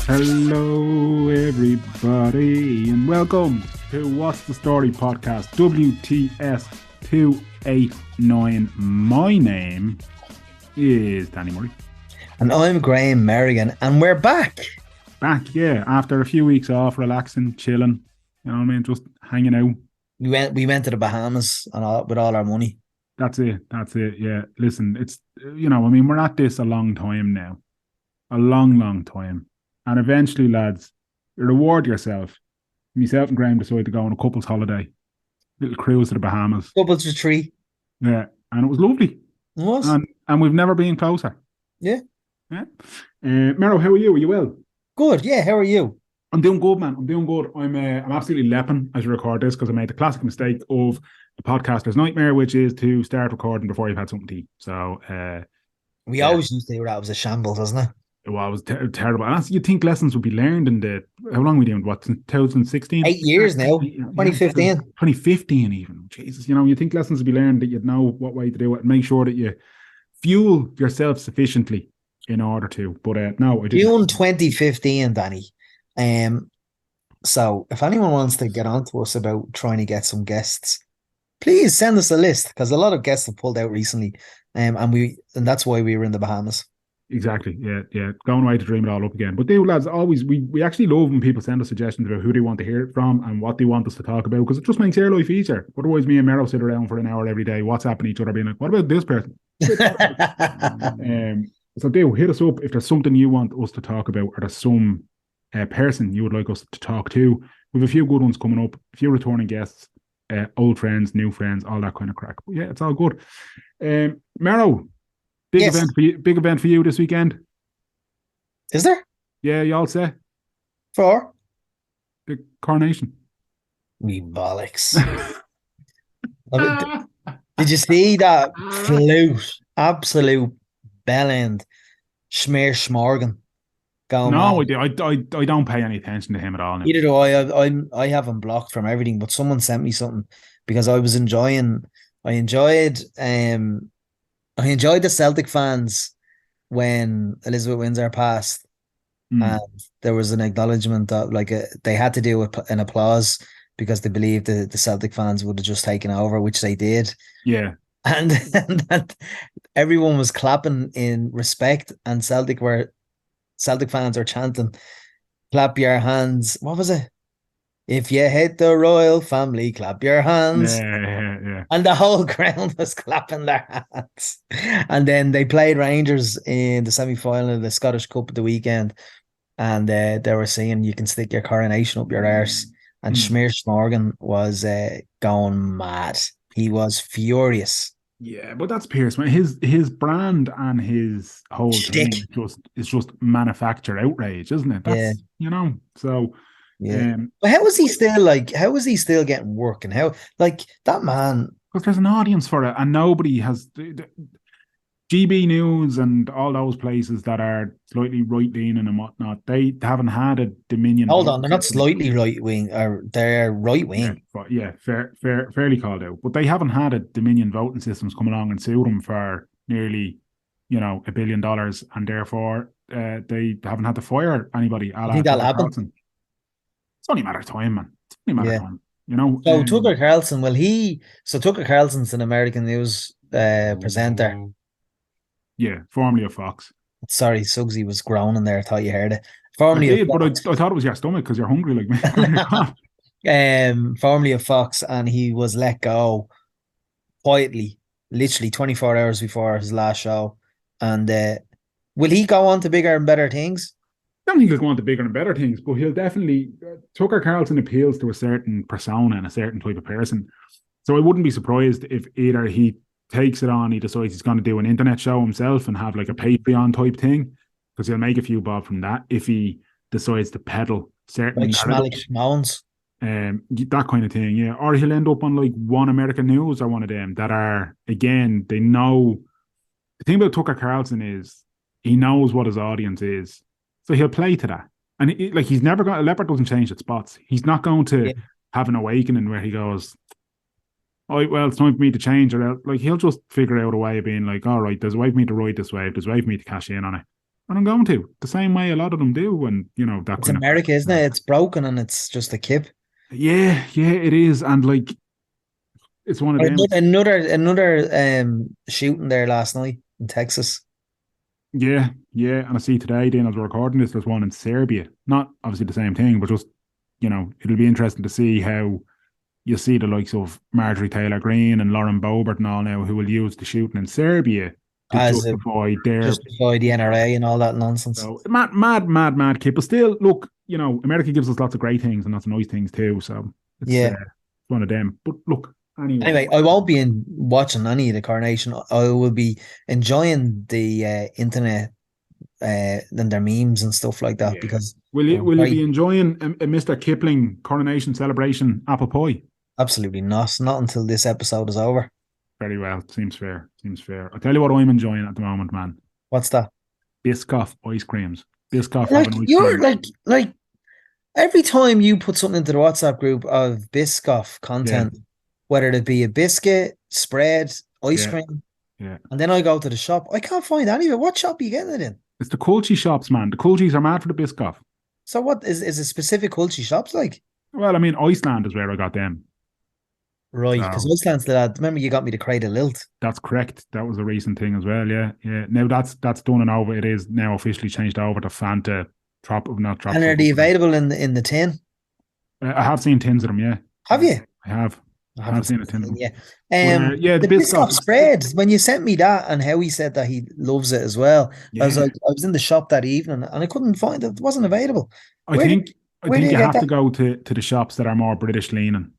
Hello, everybody, and welcome to What's the Story podcast, WTS 289. My name is Danny Murray. And I'm Graham Merrigan, and we're back. Back, yeah, after a few weeks off, relaxing, chilling, you know what I mean, just hanging out. We went to the Bahamas with all our money. That's it, yeah. Listen, it's, we're at this a long time now. A long time. And eventually, lads, reward yourself. Myself and Graham decided to go on a couple's holiday. Little cruise to the Bahamas. Couples retreat. Yeah, and it was lovely. It was. And we've never been closer. Yeah. Mero, how are you? Are you well? Good, yeah. How are you? I'm doing good, man. I'm doing good. I'm absolutely lepping as you record this because I made the classic mistake of the podcaster's nightmare, which is to start recording before you've had something to eat. So, we always used to do that. It was a shambles, wasn't it? Well, it was terrible. And you'd think lessons would be learned in how long were we doing? What, 2016? 8 years now. 2015. 2015 even. Jesus, you'd think lessons would be learned that you'd know what way to do it and make sure that you fuel yourself sufficiently in order to. But no, I didn't. June 2015, Danny. So if anyone wants to get on to us about trying to get some guests, please send us a list because a lot of guests have pulled out recently. And that's why we were in the Bahamas. Exactly. Yeah. Going away to dream it all up again. But lads, always we actually love when people send us suggestions about who they want to hear it from and what they want us to talk about because it just makes our life easier. Otherwise, me and Mero sit around for an hour every day, WhatsApping each other, being like, "What about this person?" So hit us up if there's something you want us to talk about, or there's some person you would like us to talk to. We have a few good ones coming up, a few returning guests, old friends, new friends, all that kind of crack. But yeah, it's all good. Mero. Big event for you this weekend. Is there? Yeah, you all say. For? The coronation. Me bollocks. Did you see that flute? Absolute bellend. Schmear Schmorgan. No, I don't pay any attention to him at all now. Neither do I. I have him blocked from everything, but someone sent me something because I enjoyed the Celtic fans when Elizabeth Windsor passed, and there was an acknowledgement that they had to do an applause because they believed the Celtic fans would have just taken over, which they did. Yeah, and that everyone was clapping in respect, and Celtic fans are chanting, "Clap your hands." What was it? If you hate the royal family, clap your hands. Yeah. And the whole ground was clapping their hands. And then they played Rangers in the semi-final of the Scottish Cup at the weekend. And they were saying you can stick your coronation up your arse. And Schmear Schmorgan was going mad. He was furious. Yeah, but that's Pierce, man. His brand and his whole thing is just manufactured outrage, isn't it? That's, so... Yeah, but how is he still getting work? And how, that man? Because there's an audience for it, and nobody has GB News and all those places that are slightly right leaning and whatnot. They haven't had a Dominion. Hold on, they're not slightly right wing, or they're right wing. Fairly called out. But they haven't had a Dominion voting systems come along and sue them for nearly, $1 billion, and therefore they haven't had to fire anybody. I think that'll happen. It's only a matter of time, man. It's only a matter of time. So Tucker Carlson, Tucker Carlson's an American news presenter. Yeah, formerly of Fox. Sorry, Suggsy was groaning there. I thought you heard it. But I thought it was your stomach because you're hungry like me. Formerly of Fox, and he was let go quietly, literally 24 hours before his last show. And will he go on to bigger and better things? I don't think he'll go on to bigger and better things, but he'll definitely... Tucker Carlson appeals to a certain persona and a certain type of person. So I wouldn't be surprised if either he takes it on, he decides he's going to do an internet show himself and have like a Patreon type thing, because he'll make a few bob from that if he decides to peddle certain... Schmallick that kind of thing, yeah. Or he'll end up on like One American News or one of them that are, again, they know... The thing about Tucker Carlson is he knows what his audience is. So he'll play to that. And he's never got... A leopard doesn't change its spots. He's not going to have an awakening where he goes, well, it's time for me to change. Or he'll just figure out a way of being like, all right, there's a way for me to ride this wave. There's a way for me to cash in on it. And I'm going to the same way a lot of them do, and that It's kind of America, isn't crap. it? It's broken and it's just a kip. Yeah, yeah, it is, and like it's one of Or them. another shooting there last night in Texas. Yeah, yeah, and I see today, then as we're recording this, there's one in Serbia. Not obviously the same thing, but just it'll be interesting to see how you see the likes of Marjorie Taylor Greene and Lauren Boebert and all now who will use the shooting in Serbia to As a justify their justify the NRA and all that nonsense. so mad, mad, mad, mad kid. But still, look, America gives us lots of great things and lots of nice things too. So it's Yeah. one of them. But look, anyway, Anyway, I won't be in watching any of the coronation. I will be enjoying the internet and their memes and stuff like that yeah. because Will you they're will you be very enjoying a Mr. Kipling coronation celebration apple pie? absolutely not until this episode is over. Very well. Seems fair. Seems fair. I'll tell you what I'm enjoying at the moment, man. What's that? Biscoff ice creams. Biscoff have Like an ice you're cream. like every time you put something into the WhatsApp group of Biscoff Yeah, content, whether it be a biscuit, spread, ice yeah, cream, yeah. and then I go to the shop, I can't find any of it. What shop are you getting it in? It's the Culture shops, man. The Cultures are mad for the Biscoff. So what is it specific culture shops like? Well, I mean, Iceland is where I got them. Right, because So Iceland's the lad. Remember you got me the crate of lilt. that's correct. That was a recent thing as well. Yeah, yeah. Now that's done and over. It is now officially changed over to Fanta not And are tropical. they available in the tin? I have seen tins of them. Yeah, Have yeah. you? I have. I I have haven't seen seen a the tin of tin them. yet. But yeah, the The Biscoff Biscoff. spread, when you sent me that and how he said that he loves it as well, I was Yeah, like, I was in the shop that evening and I couldn't find it. It wasn't available. I Where do think I where do think you you get have to that? go to the shops that are more British leaning.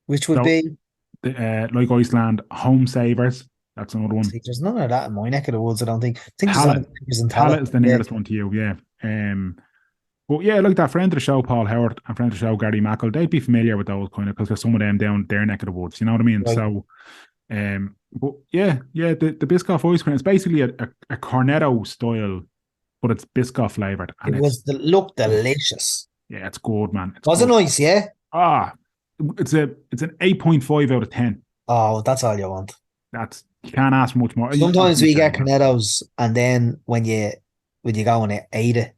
Which would So be, like Iceland, Home Savers. That's another one. see, there's none of that in my neck of the woods, I don't think. I think there's Tallaght. only Pickers and Tallaght Tala. is the Yeah, nearest one to you. Yeah. But yeah, like that friend of the show, Paul Howard, and friend of the show, Gary Mackle, they'd be familiar with those kind of because there's some of them down their neck of the woods. You know what I mean? right. So, but yeah, yeah, the Biscoff ice cream. It's basically a cornetto style, but it's Biscoff flavored, It and it's was the look oh, delicious. yeah, it's good, man. It's Was it good. nice? Yeah. Ah, it's an 8.5 out of 10. Oh, that's all you want. That's you can't ask for much more. Sometimes Obviously, you we get can, but cornettos, and then when you go and eat it,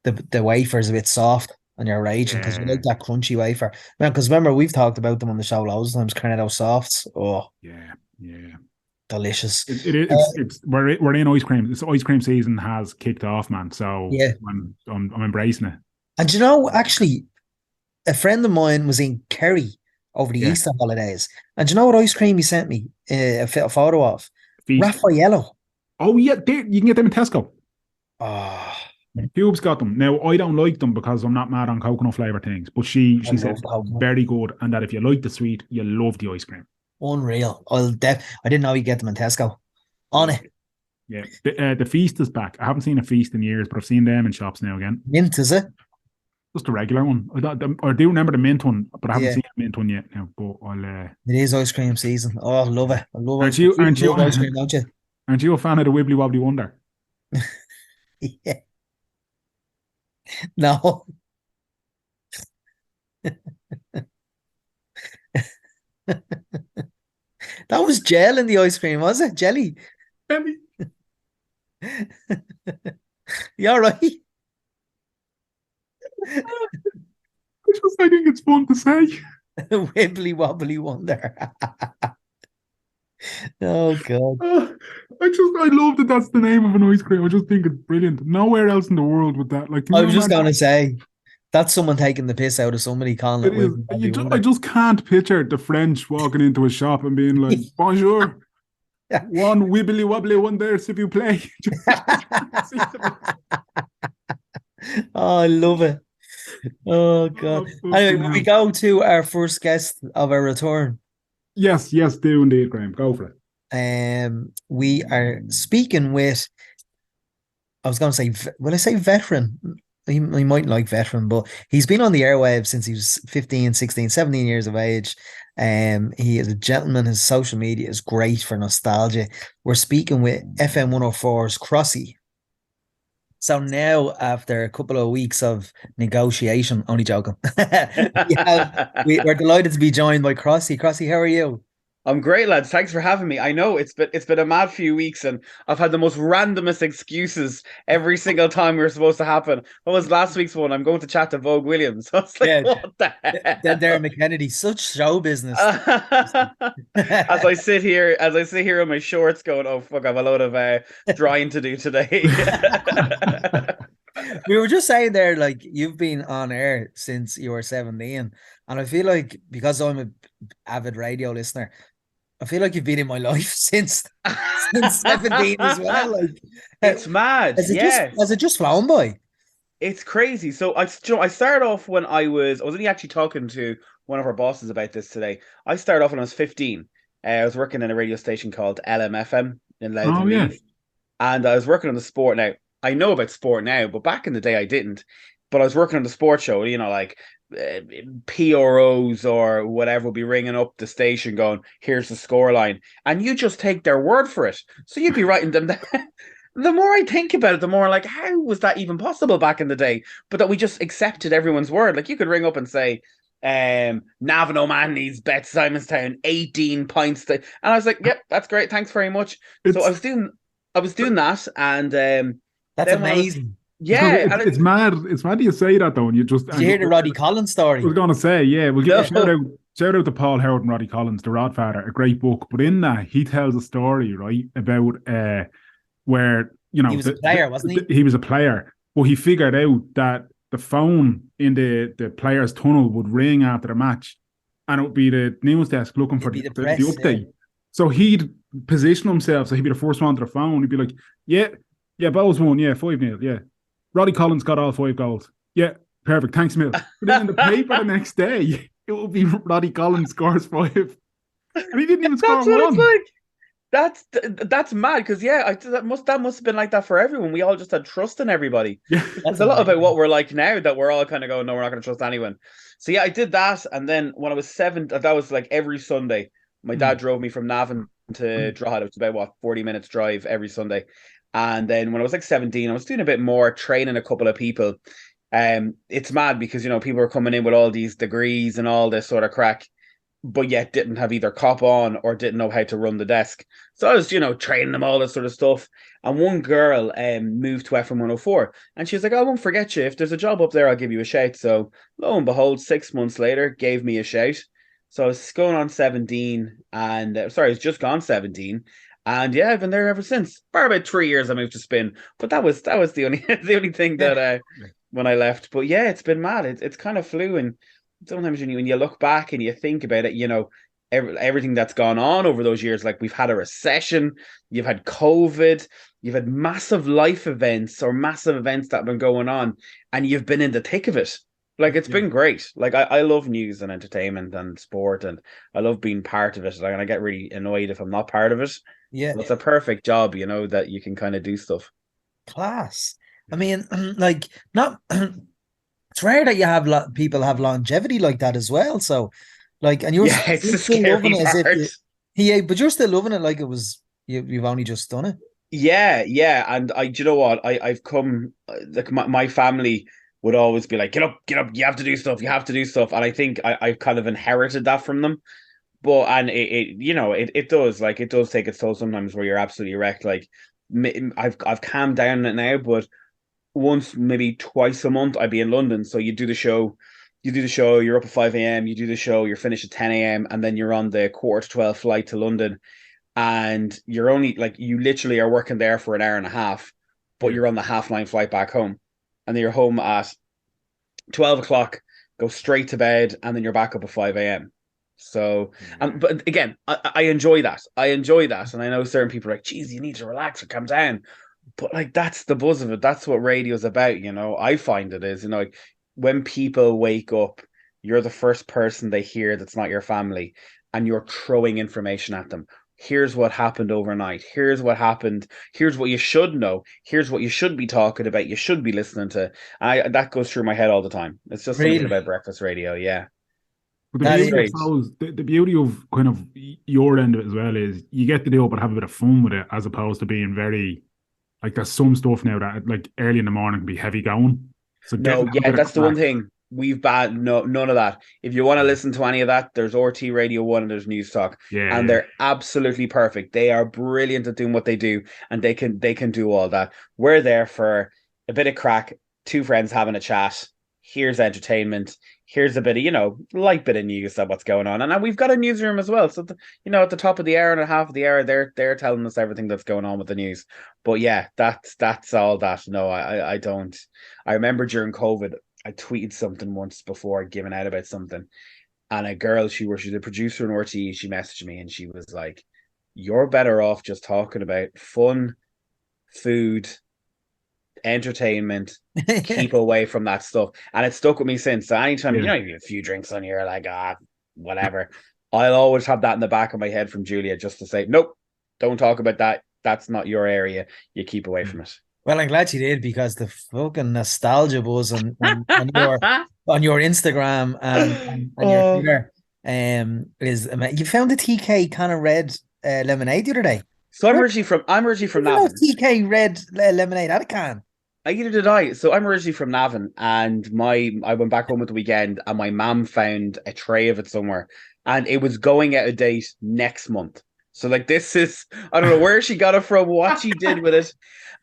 the wafer's a bit soft and you're raging because you like yeah, that crunchy wafer. Man, because remember we've talked about them on the show loads of times, Cornetto Softs. Oh, yeah, yeah. delicious. It's we're in ice cream. This ice cream season has kicked off, man. So Yeah. I'm embracing it. And actually, a friend of mine was in Kerry over the Yeah, Easter holidays. And do you know what ice cream he sent me a photo of? feast. Raffaello. Oh yeah, you can get them in Tesco. Oh, Cube's got them. Now I don't like them because I'm not mad on coconut flavor things, but I she said love coconut. very good, and that if you like the sweet, you love the ice cream. Unreal. I didn't know you get them in Tesco. On Yeah, it. yeah. The feast is back. I haven't seen a feast in years, but I've seen them in shops now again. Mint, is it? Just a regular one. I do remember the mint one, but I haven't Yeah. seen the mint one yet now. But I'll. It is ice cream season. Oh, I love it. I love ice Aren't cream. you? You Aren't you? love ice cream, don't you? Aren't you a fan of the Wibbly Wobbly Wonder? Yeah. No. That was gel in the ice cream, was it? Jelly. Maybe. You all right? I think it's fun to say. Wibbly wobbly wonder. Oh God. I love that that's the name of an ice cream. I just think it's brilliant. Nowhere else in the world would that. Like, can I you was just imagine? gonna say that's someone taking the piss out of somebody calling it It is. wibbly wobbly I wonder. just can't picture the French walking into a shop and being like, "Bonjour, one wibbly wobbly one there, s'il vous plaît." Oh, I love it. Oh God. Oh, Anyway, fucking will we hell. go to our first guest of our return? Yes, yes, do indeed, Graham. Go for it. We are speaking with, I was going to say, will I say veteran? He might like veteran, but he's been on the airwaves since he was 15, 16, 17 years of age. He is a gentleman. His social media is great for nostalgia. We're speaking with FM 104's Crossy. So now, after a couple of weeks of negotiation, only joking, we're delighted to be joined by Crossy. Crossy, how are you? I'm great, lads. Thanks for having me. I know it's been a mad few weeks, and I've had the most randomest excuses every single time we were supposed to happen. What was last week's one? I'm going to chat to Vogue Williams. I was like, Yeah, what the Darren hell? McKennedy, such show business. As I sit here in my shorts, going, "Oh fuck, I've a load of drying to do today." We were just saying there, like you've been on air since you were 17, and I feel like because I'm a avid radio listener, I feel like you've been in my life since 17 as well. Like, It's mad, yeah. has it just flown by? It's crazy. So I started off when I was only actually talking to one of our bosses about this today. I started off when I was 15. I was working in a radio station called LMFM in Louth Oh and yeah. Meath, and I was working on the sport. Now I know about sport now, but back in the day I didn't. But I was working on the sports show. Like uh, PROs or whatever will be ringing up the station, going, "Here's the score line," and you just take their word for it. So you'd be writing them down. The more I think about it, the more like, how was that even possible back in the day? But that we just accepted everyone's word. Like you could ring up and say, Navan O'Mahony's bet Simonstown 18 points. And I was like, yep, that's great. Thanks very much. So I It's was doing that. And That's then when I was, amazing. yeah, it's mad. It's mad you say that though, and you just Did you hear the Roddy Collins I story? was gonna say, yeah, we'll give a no, shout out to Paul Howard and Roddy Collins, The Rodfather, a great book. But in that, he tells a story, right, about where He was a player, wasn't he? he was a player, but he figured out that the phone in the player's tunnel would ring after the match, and it would be the news desk looking for It'd be the the press. Yeah. update. So he'd position himself so he'd be the first one to the phone. He'd be like, "Yeah, yeah, Bowles won, yeah, 5-0, yeah. Roddy Collins got all 5 goals, yeah, perfect, thanks, Mill." But then in the paper the next day, it would be Roddy Collins scores 5, and he didn't even score that's what it's one. like. That's mad because yeah, that must have been like that for everyone. We all just had trust in everybody, Yeah, which That's is a lot about what amazing. we're like now that we're all kind of going, no, we're not going to trust anyone. So yeah, I did that, and then when I was 7, that was like every Sunday. My dad drove me from Navan to Drogheda. It's about what 40 minutes drive every Sunday, and then when I was like 17, I was doing a bit more training a couple of people. It's mad because people are coming in with all these degrees and all this sort of crack, but yet didn't have either cop on or didn't know how to run the desk. So I was, training them all this sort of stuff. And one girl moved to FM 104 and she was like, I won't forget you. If there's a job up there, I'll give you a shout. So lo and behold, 6 months later, gave me a shout. So I was going on 17 and sorry, I was just gone 17. And yeah, I've been there ever since. For about 3 years, I moved to Spin, but that was the only the only thing Yeah. that when I left. But yeah, it's been mad. It's kind of flew, and sometimes when you look back and you think about it, everything that's gone on over those years, like we've had a recession, you've had COVID, you've had massive life events or massive events that have been going on, and you've been in the thick of it. Like it's yeah. been great. Like I love news and entertainment and sport, and I love being part of it. Like, and I get really annoyed if I'm not part of it. Yeah. So it's a perfect job, that you can kind of do stuff. Class. I mean, like, not it's rare that you have people have longevity like that as well. So, like, and Yeah, it's you're the still loving scary it as if part. yeah, but you're still loving it like it was you've only just done it. Yeah, yeah, and do you know what? I've come like my family would always be like, get up, you have to do stuff, you have to do stuff, and I think I've kind of inherited that from them. But and it does it does take its toll sometimes where you're absolutely wrecked. Like I've calmed down on it now, but once maybe twice a month I'd be in London. So you do the show, you're up at 5 a.m., you do the show, you're finished at 10 a.m., and then you're on the quarter to 12 flight to London, and you're only like you literally are working there for an hour and a half, but Yeah. you're on the half 9 flight back home, and then you're home at 12 o'clock, go straight to bed, and then you're back up at 5 a.m. So, but again, I enjoy that. I enjoy that, and I know certain people are like, "Geez, you need to relax or calm down." But like, that's the buzz of it. That's what radio's about. I find it is. Like when people wake up, you're the first person they hear that's not your family, and you're throwing information at them. Here's what happened overnight. Here's what happened. Here's what you should know. Here's what you should be talking about. You should be listening to. That goes through my head all the time. It's just something Really, about breakfast radio. Yeah, But the that it's beauty, I is strange. suppose, the beauty of kind of your end of it as well is you get to do it, but have a bit of fun with it, as opposed to being very like there's some stuff now that like early in the morning can be heavy going. So getting No, to have a yeah, bit of that's the one crack. thing. we've banned none of that. If you want to listen to any of that, there's RT Radio 1 and there's News Talk. Yeah, And yeah. they're absolutely perfect. They are brilliant at doing what they do, and they can do all that. We're there for a bit of crack, two friends having a chat. Here's entertainment. Here's a bit of, light bit of news of what's going on. And we've got a newsroom as well. So, at the top of the hour and a half of the hour, they're telling us everything that's going on with the news. But yeah, that's all that. No, I don't. I remember during COVID, I tweeted something once before giving out about something. And a girl, she's a producer in RTE, she messaged me and she was like, "You're better off just talking about fun, food, entertainment, keep away from that stuff." And it stuck with me since. So anytime, you have a few drinks on, you're like, whatever. I'll always have that in the back of my head from Julia just to say, nope, don't talk about that. That's not your area. You keep away from it. Well, I'm glad you did, because the fucking nostalgia buzz on your Instagram and your Twitter is you found the TK kind of red lemonade the other day. So I'm originally from Navan. TK red lemonade out of can. Either did I. So I'm originally from Navan, and I went back home at the weekend, and my mum found a tray of it somewhere, and it was going out of date next month. So this is, I don't know where she got it from, what she did with it.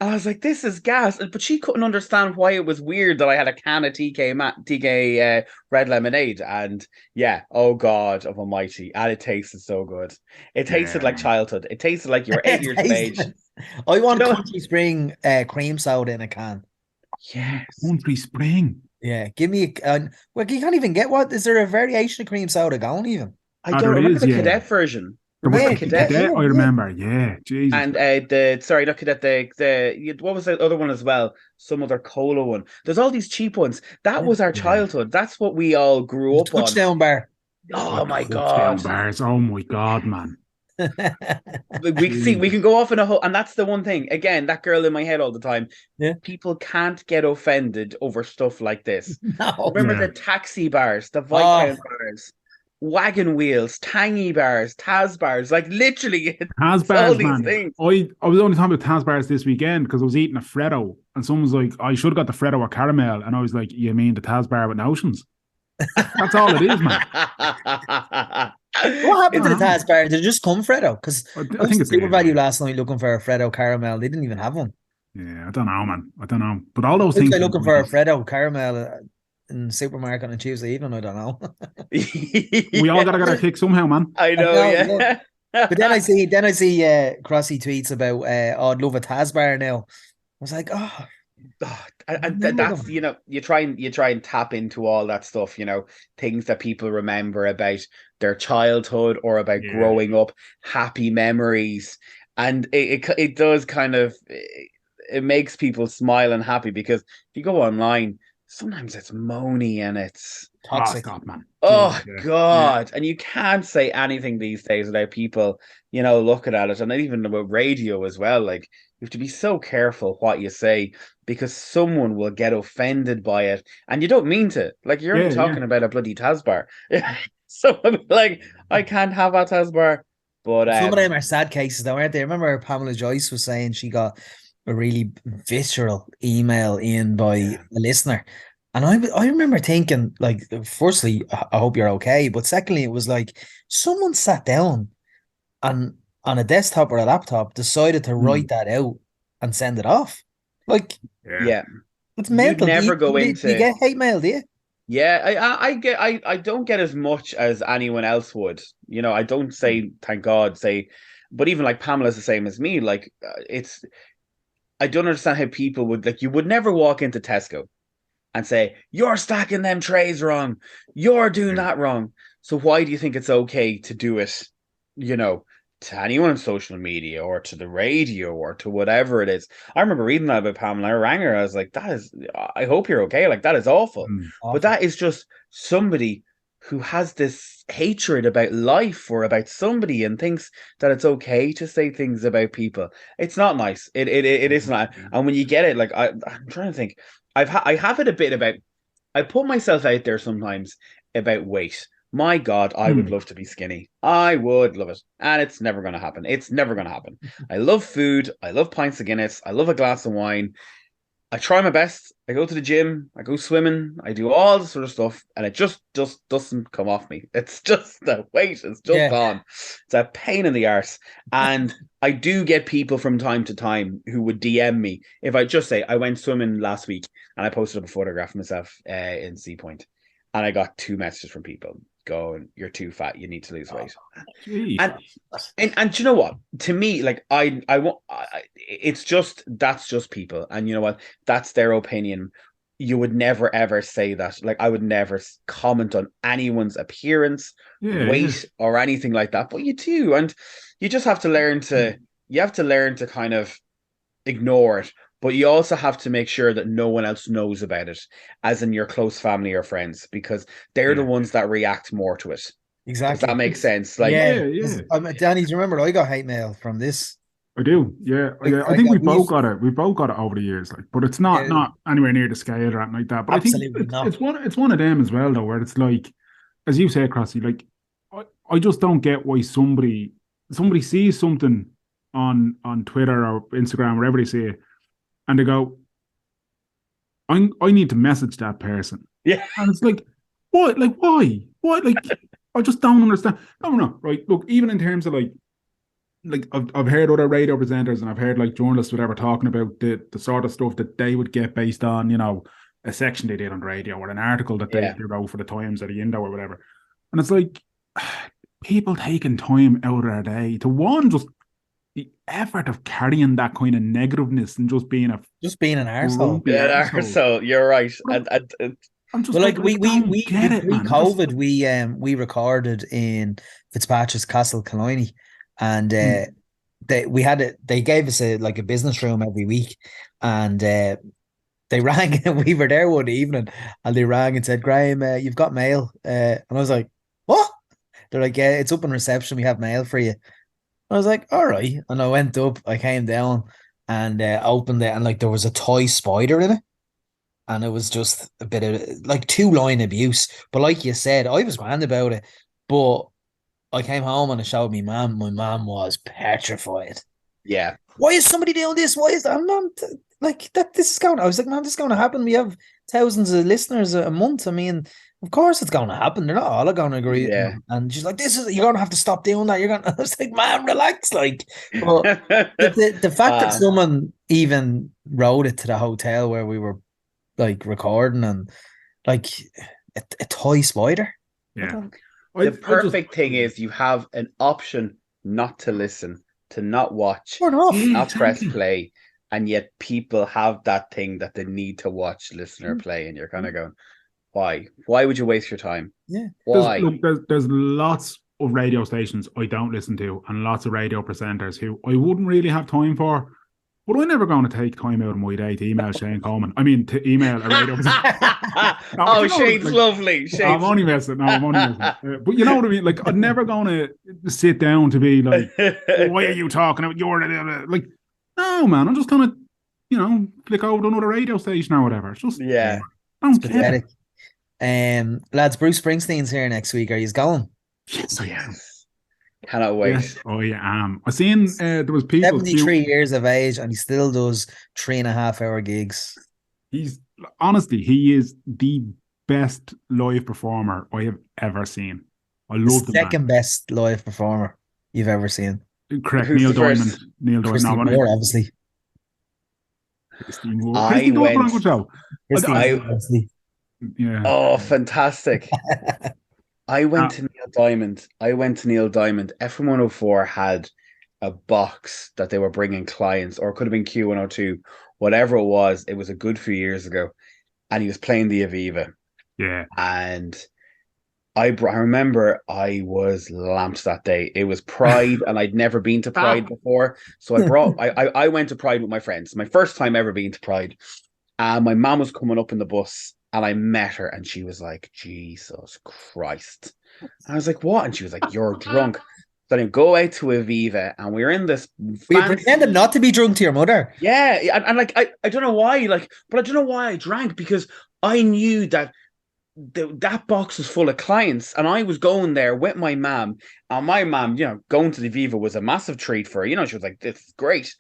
And I was like, this is gas. But she couldn't understand why it was weird that I had a can of TK red lemonade. And yeah, oh God of almighty. And it tasted so good. It tasted like childhood. It tasted like you were 8 years of age. I want Country Spring cream soda in a can. Yes. Country Spring. Yeah, give me you can't even get is there a variation of cream soda going even? I don't remember the cadet version. Remember cadet? I remember, yeah. Jesus. And not cadet, what was the other one as well? Some other cola one. There's all these cheap ones. That was our childhood. That's what we all grew up on. Touchdown bar. Oh my God. Bars. Oh my God, man. We can go off in a whole, and that's the one thing. Again, that girl in my head all the time. Yeah. People can't get offended over stuff like this. No. Remember the taxi bars, the Viscount bars, wagon wheels, tangy bars, Taz bars, literally Taz bars, all these man. things. I was only talking about Taz bars this weekend because I was eating a Freddo and someone was like, I should have got the Freddo with caramel, and I was like, you mean the Taz bar with notions? That's all it is, man. What happened to the Taz bar? Did it just come Freddo? Because I think it's Super Value last night looking for a Freddo caramel. They didn't even have one. Yeah, I don't know, man. I don't know. But all those things. Looking for a Freddo caramel in the supermarket on Tuesday evening. I don't know. We all gotta get our kick somehow, man. I know, yeah. But then I see Crossy tweets about I'd love a Taz bar now. I was like, and that's you try and tap into all that stuff, things that people remember about their childhood or about growing up, happy memories, and it does kind of it makes people smile and happy, because if you go online, sometimes it's moany and it's toxic. God, man. Oh God. And you can't say anything these days without people, looking at it. And even about radio as well. You have to be so careful what you say, because someone will get offended by it. And you don't mean to. You're only talking about a bloody Taz bar. So I can't have a Taz bar. But some of them are sad cases though, aren't they? I remember Pamela Joyce was saying she got a really visceral email in by a listener. And I remember thinking, firstly, I hope you're okay. But secondly, it was someone sat down and on a desktop or a laptop decided to write that out and send it off. It's mental. You'd never go into. Do you get hate mail, do you? Yeah, I don't get as much as anyone else would. I don't say thank God, but even Pamela's the same as me. I don't understand how people would you would never walk into Tesco and say, you're stacking them trays wrong, you're doing that wrong. So why do you think it's okay to do it, to anyone on social media or to the radio or to whatever it is? I remember reading that about Pamela. I rang her. I was like, I hope you're okay. That is awful. But that is just somebody who has this hatred about life or about somebody and thinks that it's okay to say things about people. It's not nice. It is not. And when you get it, I'm trying to think. I have it a bit about. I put myself out there sometimes about weight. My God, I would love to be skinny. I would love it. And it's never going to happen. It's never going to happen. I love food. I love pints of Guinness. I love a glass of wine. I try my best. I go to the gym, I go swimming, I do all this sort of stuff, and it just doesn't come off me. It's just the weight is just Yeah. gone. It's a pain in the arse. And I do get people from time to time who would DM me if I just say I went swimming last week and I posted up a photograph of myself in Sea Point, and I got 2 messages from people going, "You're too fat. You need to lose weight." And and do you know what? To me, like it's just that's just people, and you know what? That's their opinion. You would never ever say that. Like I would never comment on anyone's appearance, weight, or anything like that. But you do, and you just have to learn to. You have to learn to kind of ignore it, but you also have to make sure that no one else knows about it, as in your close family or friends, because they're the ones that react more to it. Exactly. Does that make sense? Like, Danny, do you remember I got hate mail from this? I do, yeah. I think we both got it. We both got it over the years, like, but it's not anywhere near the scale or anything like that. But absolutely I think it's one of them as well, though, where it's like, as you say, Crossy, like I just don't get why somebody sees something on Twitter or Instagram, wherever they see it, and they go, I need to message that person. Yeah. And it's like, what? Like, why? What? Like, I just don't understand. No, right. Look, even in terms of like I've heard other radio presenters and I've heard like journalists, whatever, talking about the sort of stuff that they would get based on, a section they did on the radio or an article that they wrote for the Times or the Indo or whatever. And it's like, people taking time out of their day to just the effort of carrying that kind of negativeness and just being an arsehole. Yeah, an arsehole. You're right. I'm just we pre-COVID we recorded in Fitzpatrick's Castle Killiney, and they gave us a business room every week, and they rang and we were there one evening and they rang and said, "Graham, you've got mail," and I was like, "What?" They're like, "Yeah, it's up in reception, we have mail for you." I was like, "All right," and I went up, I came down and opened it, and there was a toy spider in it. And it was just a bit of 2-line abuse. But like you said, I was grand about it. But I came home and I showed me mum. My mum was petrified. Yeah. Why is somebody doing this? Why is that? I'm not that. This is going. I was like, "Man, this is going to happen. We have thousands of listeners a month. I mean, of course it's going to happen. They're not all going to agree." Yeah. And she's like, you're going to have to stop doing that. You're going to, I was like, "Man, relax." But the fact that someone even wrote it to the hotel where we were recording, and a toy spider. Yeah. The perfect thing is you have an option not to listen, to not watch, not press play, and yet people have that thing that they need to watch, listen, or play, and you're kind of going, why? Why would you waste your time? Yeah. Why? There's lots of radio stations I don't listen to, and lots of radio presenters who I wouldn't really have time for. But I'm never going to take time out of my day to email Shane Coleman. I mean, to email a radio presenter. Shane's lovely. I'm only messing. But you know what I mean? I'm never going to sit down to be like, why are you talking about your... Like, no, man. I'm just going to, flick over to another radio station or whatever. It's just... Yeah. I don't care. Lads, Bruce Springsteen's here next week. Are you going? Yes, I am. Cannot wait. Yes, I am. I seen there was people 73 years of age and he still does 3.5-hour gigs. He is the best live performer I have ever seen. I love the second best live performer you've ever seen. Correct. Who's Neil the Diamond. first? Neil Christy Diamond. Moore, obviously. Christy Moore. Christy Moore. Yeah. Oh, fantastic. I went to Neil Diamond. FM 104 had a box that they were bringing clients, or it could have been Q102, whatever it was. It was a good few years ago. And he was playing the Aviva. Yeah. And I remember I was lamped that day. It was Pride, and I'd never been to Pride before. So I went to Pride with my friends. My first time ever being to Pride. And my mom was coming up in the bus. And I met her and she was like, "Jesus Christ." And I was like, "What?" And she was like, "You're drunk." So then go out to Aviva and we're in this. We pretended not to be drunk to your mother. Yeah. And I don't know why, but I don't know why I drank, because I knew that that box was full of clients and I was going there with my mom. And my mom, going to the Aviva was a massive treat for her. She was like, "This is great."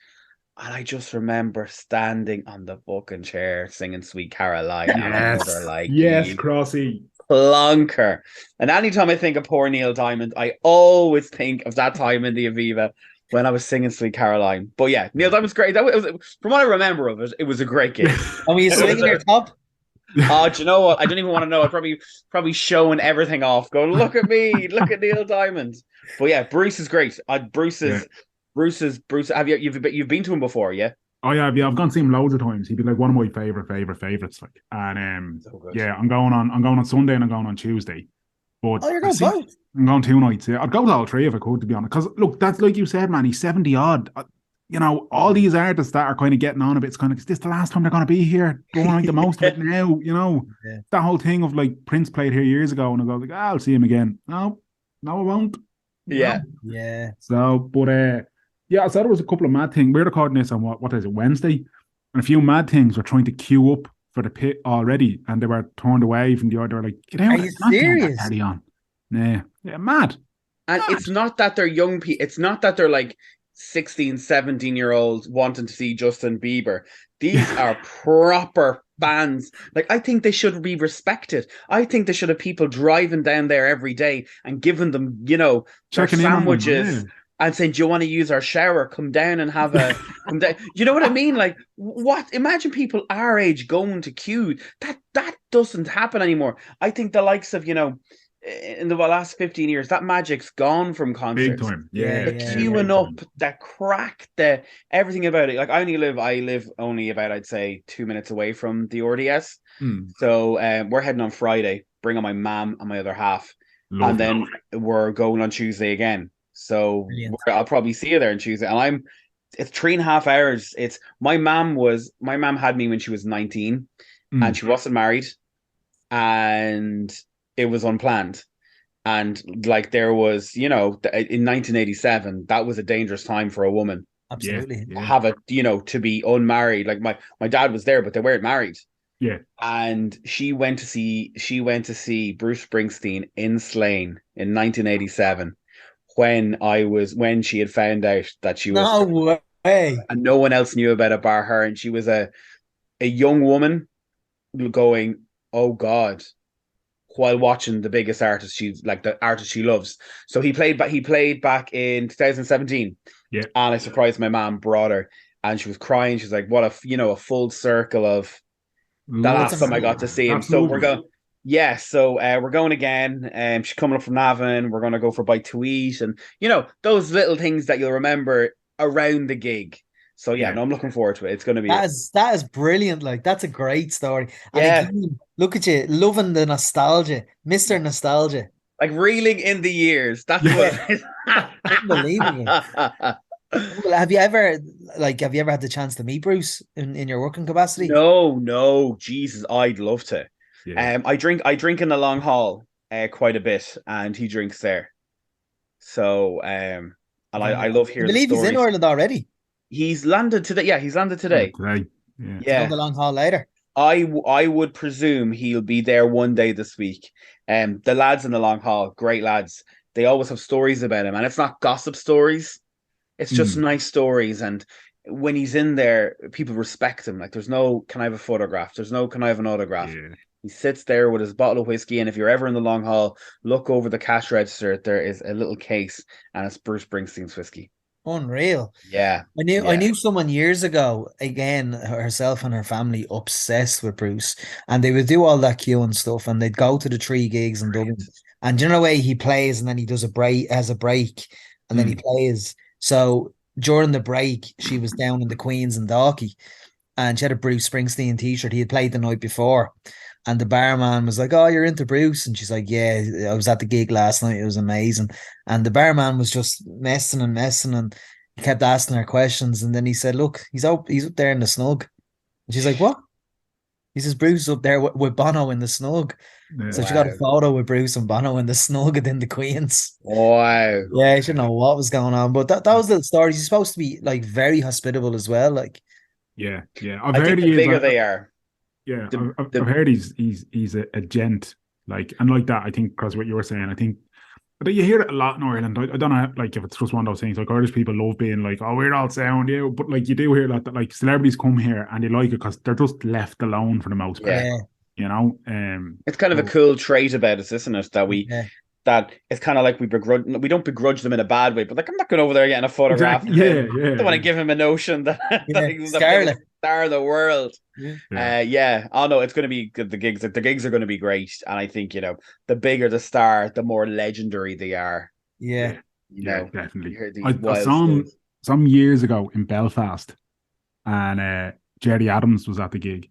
And I just remember standing on the fucking chair singing Sweet Caroline, and my mother like, Yes, you Crossy. plonker. And anytime I think of poor Neil Diamond, I always think of that time in the Aviva when I was singing Sweet Caroline. But yeah, Neil Diamond's great. That was, from what I remember of it, it was a great gig. And were you It was swinging your top? Oh, do you know what? I don't even want to know. I'd probably showing everything off, going, look at me, look at Neil Diamond. But yeah, Bruce is great. Yeah. Bruce. Have you've been to him before? Yeah. Oh yeah, I've gone to see him loads of times. He'd be like one of my favorites. Like, and So good. yeah, I'm going on Sunday and I'm going on Tuesday. But Oh, you're going both. I'm going 2 nights. Yeah, I'd go to all three if I could, to be honest. Because look, that's like you said, man. He's 70 odd. All these artists that are kind of getting on a bit. It's kind of, is this the last time they're going to be here? Go on, like the most of it now. Yeah. That whole thing of like Prince played here years ago, and I was like, I'll see him again. No, I won't. Yeah. Yeah. So, but yeah, I said there was a couple of mad things. We're recording this on what is it, Wednesday? And a few mad things were trying to queue up for the pit already, and they were turned away from the order. They were like, get out! Are you serious? Carry on. Nah, yeah, mad. And it's not that they're young people. It's not that they're like 16, 17-year-olds wanting to see Justin Bieber. These are proper fans. Like, I think they should be respected. I think they should have people driving down there every day and giving them, their Checking in on them, sandwiches. yeah. And saying, do you want to use our shower? Come down and have a come down. You know what I mean? Like, what? Imagine people our age going to queue. That doesn't happen anymore. I think the likes of, in the last 15 years, that magic's gone from concerts. Big time. Yeah. The queuing up, the crack, the everything about it. Like, I live only about, I'd say, 2 minutes away from the RDS. So we're heading on Friday, bringing my mum and my other half. Lovely. And then we're going on Tuesday again. So I'll probably see you there on Tuesday. And it's 3.5 hours. It's my mom had me when she was 19 and she wasn't married, and it was unplanned. And like, there was, in 1987, that was a dangerous time for a woman. Absolutely. Yeah. Have it, to be unmarried. Like, my dad was there, but they weren't married. Yeah. And she went to see Bruce Springsteen in Slane in 1987. When she had found out that she was No way, and no one else knew about it bar her, and she was a young woman going, oh God, while watching the biggest artist, the artist she loves. So he played back in 2017. Yeah. And I surprised my mom, brought her, and she was crying. She's like, what a full circle of the last time I got to see him. So we're going. Yeah, so we're going again. She's coming up from Navan. We're going to go for a bite to eat, and those little things that you'll remember around the gig. So yeah, no, I'm looking forward to it. It's going to be that is brilliant. Like, that's a great story. And yeah, again, look at you, loving the nostalgia, Mr. Nostalgia. Like, reeling in the years. That's what it is. Unbelievable. Well, have you ever had the chance to meet Bruce in your working capacity? No, Jesus, I'd love to. Yeah. I drink in the long hall quite a bit, and he drinks there. So and I love hearing. I believe he's in Ireland already. He's landed today. Yeah, he's landed today. Yeah. The long haul later. I would presume he'll be there one day this week. The lads in the long haul, great lads. They always have stories about him, and it's not gossip stories. It's just nice stories. And when he's in there, people respect him. Like, there's no, can I have a photograph? There's no, can I have an autograph? Yeah. He sits there with his bottle of whiskey, and if you're ever in the long haul, look over the cash register. There is a little case, and it's Bruce Springsteen's whiskey. Unreal. Yeah. I knew someone years ago, again, herself and her family, obsessed with Bruce, and they would do all that queue and stuff, and they'd go to the 3 gigs in Dublin. And you know the way he plays, and then he does a break, and then he plays. So during the break, she was down in the Queen's in Dalkey, and she had a Bruce Springsteen t-shirt. He had played the night before. And the barman was like, oh, you're into Bruce? And she's like, yeah, I was at the gig last night. It was amazing. And the barman was just messing, and he kept asking her questions. And then he said, look, he's up there in the snug. And she's like, what? He says, Bruce is up there with Bono in the snug. Yeah. So she got a photo with Bruce and Bono in the snug and in the Queen's. Wow. Yeah, she didn't know what was going on. But that was the story. He's supposed to be like very hospitable as well. Like, yeah. I've heard the bigger they are. Yeah, I've heard he's a gent, like, and like that. I think, because what you were saying, I think But you hear it a lot in Ireland. I don't know, like if it's just one of those things. Like Irish people love being like, "Oh, we're all sound, yeah." But like you do hear a lot that like celebrities come here and they like it because they're just left alone for the most part. Yeah. Yeah, You know, It's kind of a so- cool trait about us, isn't it? yeah, That it's kind of like we don't begrudge them in a bad way, but like I'm not going over there getting a photograph exactly. of him. Yeah, I don't want to yeah, give him a notion that, that yeah. he's the Scarlet. biggest star of the world. Yeah. yeah. Yeah. Oh no, it's going to be good. The gigs are going to be great, and I think the bigger the star, the more legendary they are. Yeah. Yeah, You definitely. hear these I wild saw him stories. some years ago in Belfast, and Jerry Adams was at the gig.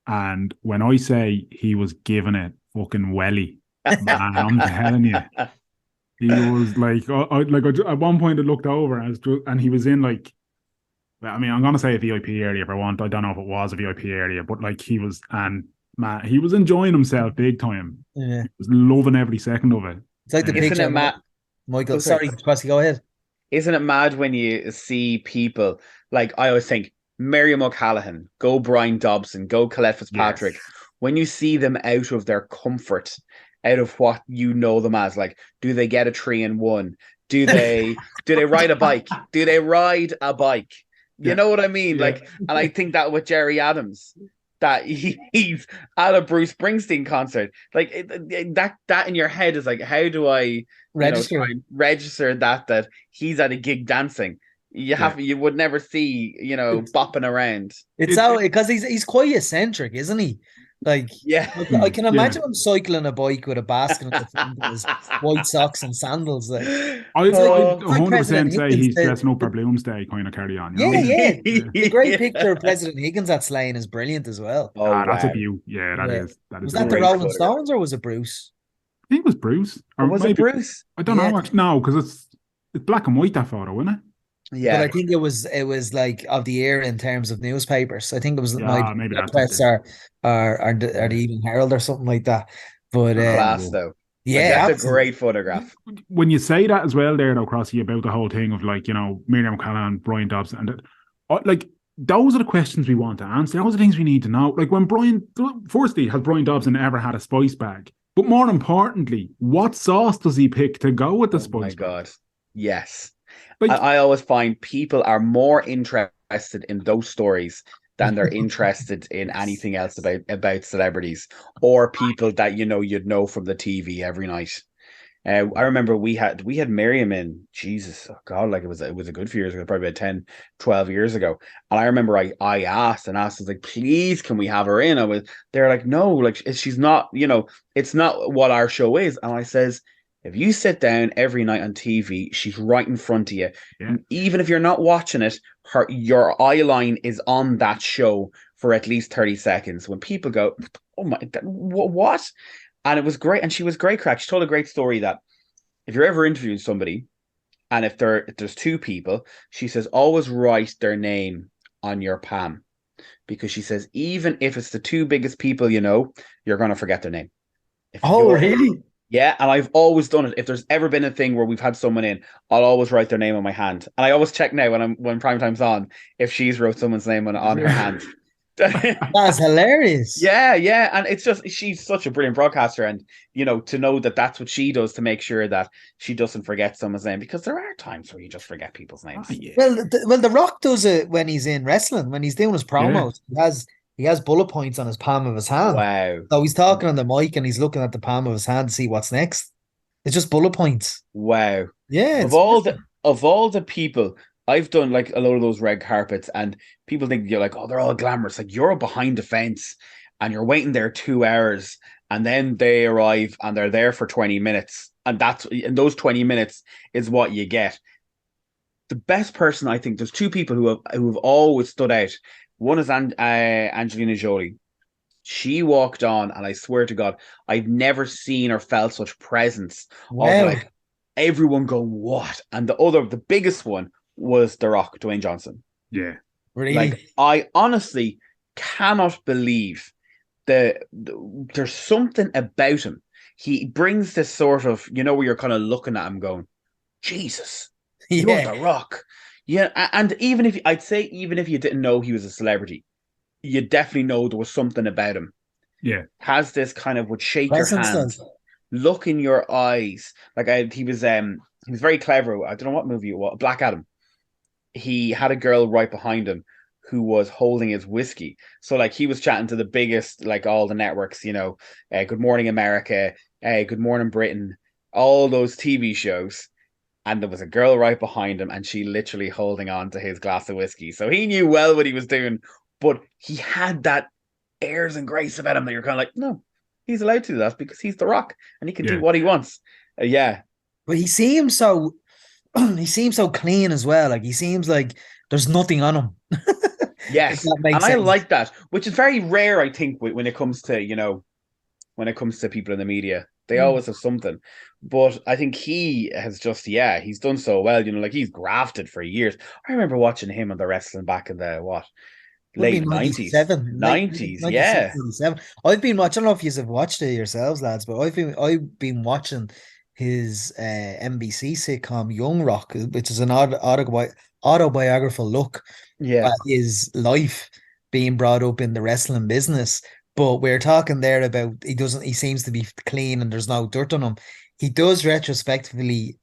And when I say he was giving it fucking welly, man, I'm telling you, he was like, at one point I looked over and he was in like, I mean, I'm gonna say a VIP area if I want. I don't know if it was a VIP area, but like he was, and man, he was enjoying himself big time. Yeah. He was loving every second of it. It's like the Isn't picture it of mad? Michael. Oh, sorry. Sorry, Crossy, go ahead. Isn't it mad when you see people like I always think Miriam O'Callaghan, go Brian Dobson, go Colette Fitzpatrick. Yes. When you see them out of their comfort, out of what you know them as, like, do they get a 3-in-1? Do they ride a bike? Do they ride a bike? You Yeah. know what I mean? Yeah. Like, and I think that with Jerry Adams, that he's at a Bruce Springsteen concert, like that in your head is like, how do I Register. try and register that he's at a gig dancing? You would never see, bopping around. It's out because he's quite eccentric, isn't he? Like, Yeah. I can imagine him cycling a bike with a basket on the front of his white socks and sandals. Like, I'd Oh. 100% say he's Higgins, dressing up for Bloomsday kind of carry on. yeah, yeah. Yeah. The great picture of President Higgins at Slane is brilliant as well. Oh, Ah, that's a wow. view. Yeah, that Yeah. is. That Was is a that the great great. Rolling photograph. Stones or was it Bruce? I think it was Bruce, or Was it maybe Bruce? I don't Yeah. know. Actually, no, because it's black and white that photo, isn't it? But Yeah. I think it was like of the era in terms of newspapers. I think it was Yeah, maybe that's Press it. or the Evening Herald or something like that. But Class though. Like, yeah, that's a absolutely. great photograph. When you say that as well, there though, Crossy, about the whole thing of like Miriam O'Callaghan, Brian Dobson, and like those are the questions we want to answer. Those are the things we need to know. Like firstly, has Brian Dobson ever had a spice bag? But more importantly, what sauce does he pick to go with the Oh my spice bag? God. Yes. Like, I always find people are more interested in those stories than they're interested in anything else about celebrities or people that you'd know from the TV every night. I remember we had Miriam in, Jesus, oh God, like it was a good few years ago, probably about 10, 12 years ago. And I remember I asked, I was like, please, can we have her in? They're like, no, like she's not, it's not what our show is. And I says, if you sit down every night on TV, she's right in front of you. Yeah. Even if you're not watching it, your eye line is on that show for at least 30 seconds. When people go, oh my God, what? And it was great. And she was great crack. She told a great story that if you're ever interviewing somebody, and if there's two people, she says, always write their name on your palm. Because she says, even if it's the two biggest people you're going to forget their name. Really? Yeah, and I've always done it. If there's ever been a thing where we've had someone in, I'll always write their name on my hand. And I always check now when prime time's on if she's wrote someone's name on her hand. That's hilarious. Yeah, and it's just she's such a brilliant broadcaster, and to know that that's what she does to make sure that she doesn't forget someone's name, because there are times where you just forget people's names. yeah. Well, The Rock does it when he's in wrestling, when he's doing his promos. He has bullet points on his palm of his hand. Wow. So he's talking on the mic and he's looking at the palm of his hand to see what's next. It's just bullet points. Wow. Yeah. Of all the people, I've done like a lot of those red carpets, and people think you're like, oh, they're all glamorous. Like, you're behind the fence and you're waiting there 2 hours, and then they arrive and they're there for 20 minutes. And those 20 minutes is what you get. The best person, I think, there's two people who have always stood out. One is Angelina Jolie. She walked on, and I swear to God, I've never seen or felt such presence of like everyone going, what? And the biggest one was The Rock, Dwayne Johnson. Yeah. Really? Like, I honestly cannot believe there's something about him. He brings this sort of, where you're kind of looking at him going, Jesus, you're The Rock. Yeah, and even if you didn't know he was a celebrity, you definitely know there was something about him. Yeah. Has this kind of would shake your hand. look in your eyes. Like he was very clever. I don't know what movie it was. Black Adam. He had a girl right behind him who was holding his whiskey. So like he was chatting to the biggest, like all the networks, Good Morning America, Good Morning Britain, all those TV shows. And there was a girl right behind him, and she literally holding on to his glass of whiskey. So he knew well what he was doing, but he had that airs and grace about him that you're kind of like, no, he's allowed to do that because he's The Rock and he can do what he wants. Yeah. But he seems so clean as well. Like he seems like there's nothing on him. Yes. And I like that, which is very rare, I think, when it comes to, people in the media. They always have something. But I think he has just, he's done so well. Like he's grafted for years. I remember watching him on the wrestling back in the, late 90s. 90s, yeah. 97. I've been watching, I don't know if you have watched it yourselves, lads, but I've been watching his NBC sitcom Young Rock, which is an autobiographical look at his life being brought up in the wrestling business. But we're talking there about he seems to be clean and there's no dirt on him. He does retrospectively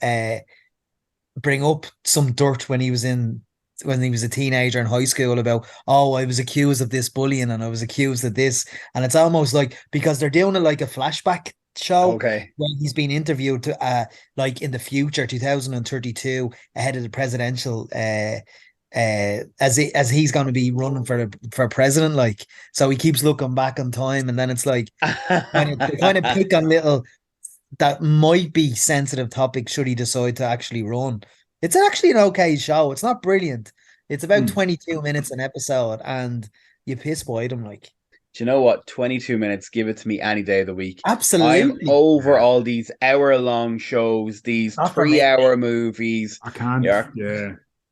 bring up some dirt when he was a teenager in high school about, I was accused of this bullying and I was accused of this. And it's almost like, because they're doing it like a flashback show. Okay. When he's being interviewed to like in the future, 2032, ahead of the presidential as he's going to be running for president, like, so he keeps looking back on time, and then it's like kind of pick on little that might be sensitive topics should he decide to actually run. It's actually an okay show. It's not brilliant. It's about 22 minutes an episode, and you piss by them. Like, do you know what? 22 minutes, give it to me any day of the week. Absolutely. I'm over all these hour-long shows, these 3-hour movies. I can't. Yeah.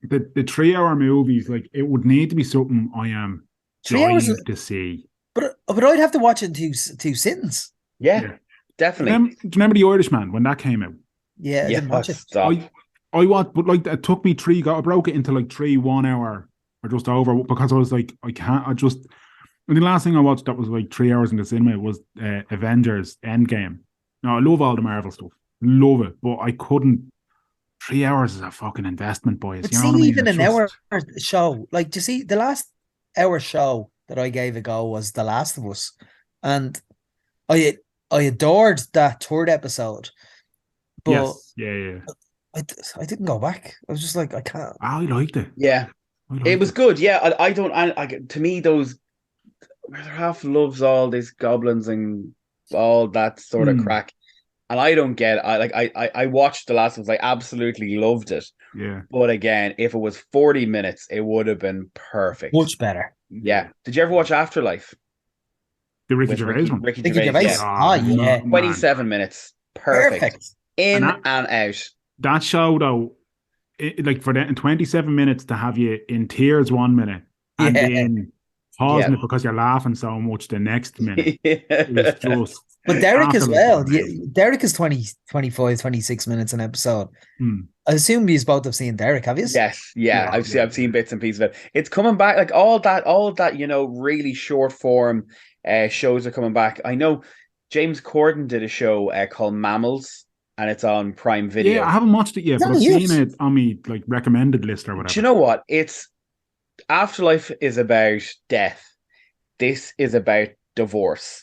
The 3-hour movies, like, it would need to be something I am dying to see. But I'd have to watch it in two sittings. Yeah, definitely. Do you remember The Irishman when that came out? Yeah, I didn't watch it. I watched, but like it took me I broke it into like 3 1 hour or just over, because I was like, and the last thing I watched that was like 3 hours in the cinema was Avengers Endgame. Now, I love all the Marvel stuff. Love it. But I couldn't. 3 hours is a fucking investment, boys. But you know what I mean? Even an hour show, like, do you see the last hour show that I gave a go was The Last of Us, and I adored that third episode. But yes. I didn't go back. I was just like, I can't. I liked it. Yeah, it was good. Yeah, I don't. To me, those where their half loves all these goblins and all that sort of crack. And I don't get it. I watched The Last of Us. I absolutely loved it. Yeah. But again, if it was 40 minutes, it would have been perfect. Much better. Yeah. Did you ever watch Afterlife? The Ricky Gervais one? Ricky Gervais. Yeah. 27 minutes. Perfect. In and out. That show, though, like for that in 27 minutes to have you in tears 1 minute and then pausing it because you're laughing so much the next minute. It was just... But Derek as well. Derek is 25, 26 minutes an episode. I assume you both have seen Derek, have you? Yes, yeah. I've seen bits and pieces of it. It's coming back, like all of that, really short form shows are coming back. I know James Corden did a show called Mammals, and it's on Prime Video. Yeah, I haven't watched it yet, but I've seen it on my like recommended list or whatever. Do you know what? It's Afterlife is about death. This is about divorce.